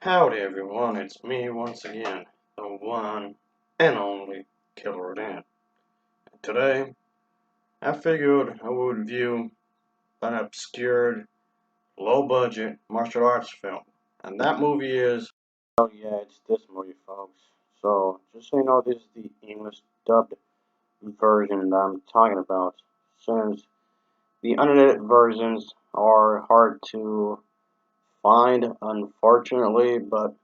Howdy everyone, it's me once again, the one and only Killer Dan. Today, I figured I would review an obscure, low-budget martial arts film. And that movie is... Oh yeah, it's this movie, folks. So, just so you know, this is the English dubbed version that I'm talking about, since the unedited versions are hard to find, unfortunately, but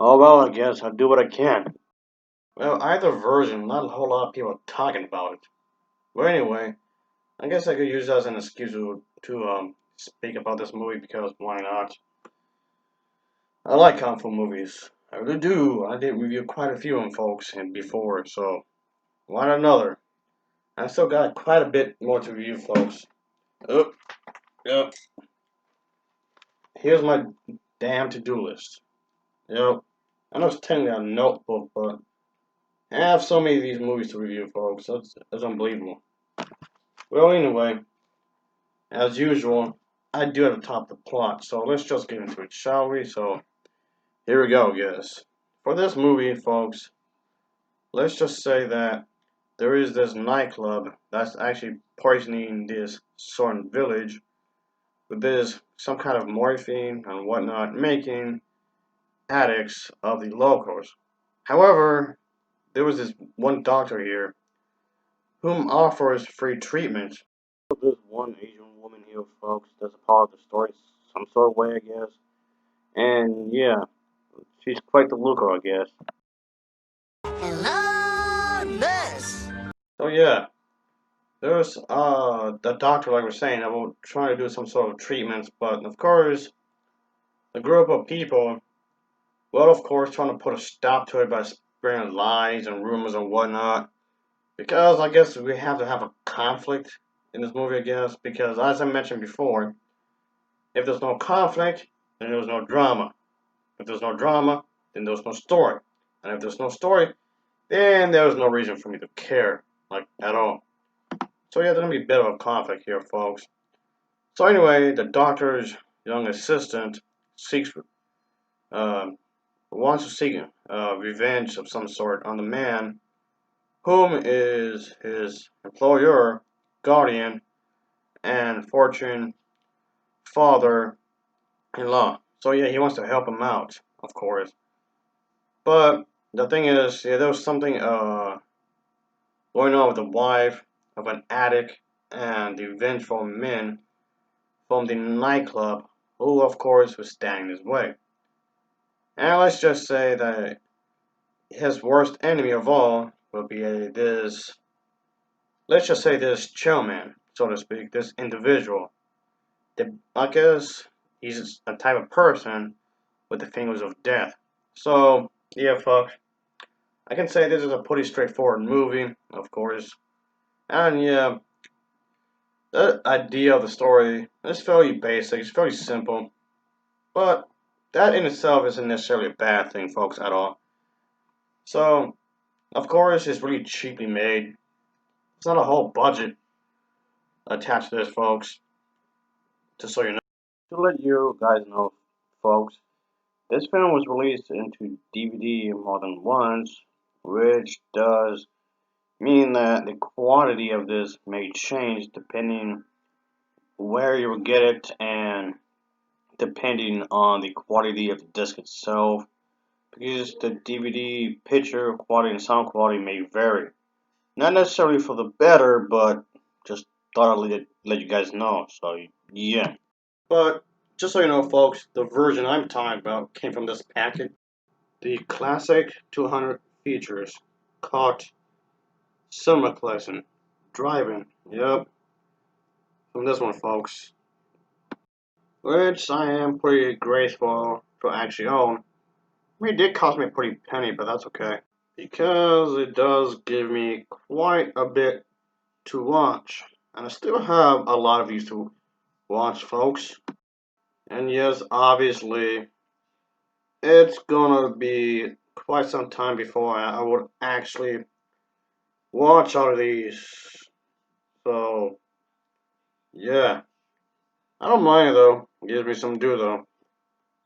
oh well, I guess I'll do what I can. Well, either version, not a whole lot of people are talking about it. But anyway, I guess I could use that as an excuse to speak about this movie because why not? I like kung fu movies. I really do. I did review quite a few of them, folks, and before, so why not another? I still got quite a bit more to review, folks. Oh, yep. Here's my damn to-do list. Yep. I know it's technically a notebook, but I have so many of these movies to review, folks. That's unbelievable. Well, anyway, as usual, I do have to top the plot, so let's just get into it, shall we? So, here we go, guys. For this movie, folks, let's just say that there is this nightclub that's actually poisoning this certain village with this some kind of morphine and whatnot, making addicts of the locals. However, there was this one doctor here whom offers free treatment. There's one Asian woman here, folks, that's a part of the story, some sort of way, I guess. And yeah, she's quite the looker, I guess. Hello, nurse. So yeah, there's the doctor, like we're saying, about trying to do some sort of treatments, but of course, the group of people, well, of course, trying to put a stop to it by spreading lies and rumors and whatnot. Because I guess we have to have a conflict in this movie, I guess. Because as I mentioned before, if there's no conflict, then there's no drama. If there's no drama, then there's no story. And if there's no story, then there's no reason for me to care, like, at all. So yeah, there's gonna be a bit of a conflict here, folks. So anyway, the doctor's young assistant seeks, uh, wants to seek revenge of some sort on the man whom is his employer, guardian, and fortune father-in-law. So yeah, he wants to help him out, of course. But the thing is, yeah, there was something going on with the wife of an addict and the vengeful men from the nightclub, who of course was standing his way. And let's just say that his worst enemy of all will be this, let's just say this chill man, so to speak, this individual. I guess he's a type of person with the fingers of death. So, yeah, folks, I can say this is a pretty straightforward movie, of course. And yeah, the idea of the story is fairly basic, it's fairly simple, but that in itself isn't necessarily a bad thing, folks, at all. So, of course, it's really cheaply made. It's not a whole budget attached to this, folks, just so you know. To let you guys know, folks, this film was released into DVD more than once, which does mean that the quality of this may change depending where you get it and depending on the quality of the disc itself, because the DVD picture quality and sound quality may vary. Not necessarily for the better, but just thought I'd let you guys know. So yeah. But just so you know, folks, the version I'm talking about came from this packet. The classic 200 features caught cinema collection, driving. Yep, from this one, folks. Which I am pretty grateful to actually own. I mean, it did cost me a pretty penny, but that's okay. Because it does give me quite a bit to watch. And I still have a lot of these to watch, folks. And yes, obviously, it's gonna be quite some time before I would actually watch all of these. So, yeah. I don't mind it though. It gives me some do though.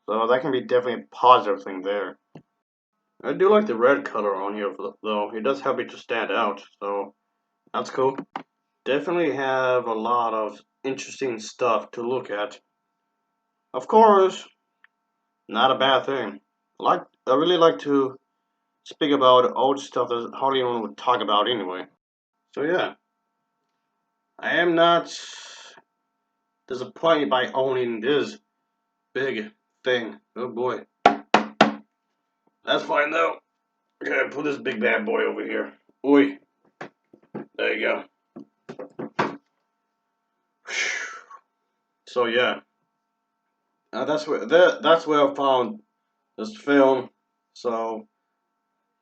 So that can be definitely a positive thing there. I do like the red color on here though. It does help it to stand out, so that's cool. Definitely have a lot of interesting stuff to look at. Of course, not a bad thing. I really like to speak about old stuff that hardly anyone would talk about anyway. So yeah, I am not disappointed by owning this big thing. Oh boy. That's fine though. Okay, put this big bad boy over here. Oi, there you go. So yeah, that's where I found this film. So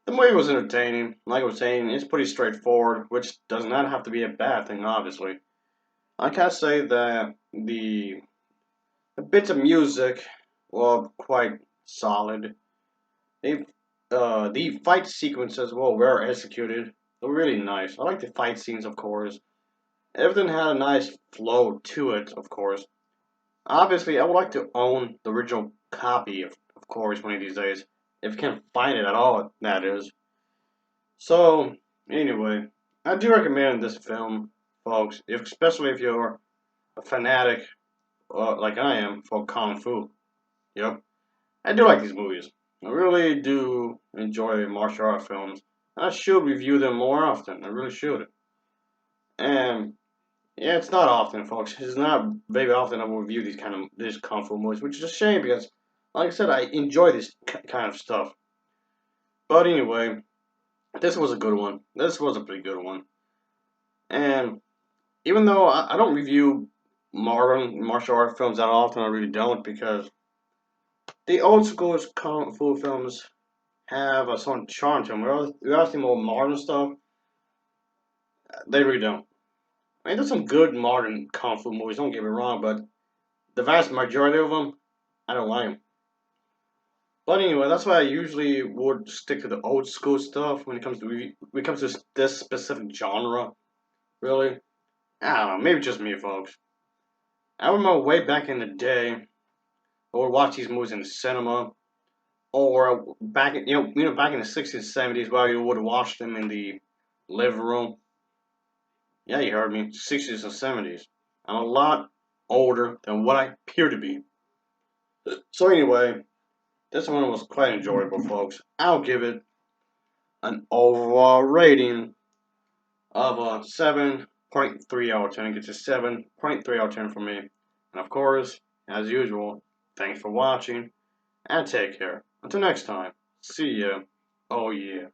the movie was entertaining. Like I was saying, it's pretty straightforward, which does not have to be a bad thing, obviously. I can't say that the bits of music were quite solid. They, the fight sequences were well executed. They were really nice. I like the fight scenes, of course. Everything had a nice flow to it, of course. Obviously, I would like to own the original copy, of course, one of these days. If you can find it at all, that is. So, anyway, I do recommend this film, folks, especially if you're a fanatic, like I am, for Kung Fu. Yep. I do like these movies. I really do enjoy martial art films. I should review them more often. I really should. And yeah, it's not often, folks. It's not very often I will review these kung fu movies, which is a shame because, like I said, I enjoy this kind of stuff. But anyway, this was a good one. This was a pretty good one. And even though I don't review modern martial art films that often, I really don't because the old school kung fu films have a certain charm to them. Whereas the more modern stuff, they really don't. I mean, there's some good modern kung fu movies. Don't get me wrong, but the vast majority of them, I don't like them. But anyway, that's why I usually would stick to the old school stuff when it comes to this specific genre. Really, I don't know. Maybe just me, folks. I remember way back in the day, I would watch these movies in the cinema, or back in the '60s, '70s, where you would watch them in the living room. Yeah, you heard me. '60s and '70s. I'm a lot older than what I appear to be. So anyway, this one was quite enjoyable, folks. I'll give it an overall rating of a 7.3 out of 10. It gets a 7.3 out of 10 for me. And of course, as usual, thanks for watching and take care. Until next time, see ya. Oh yeah.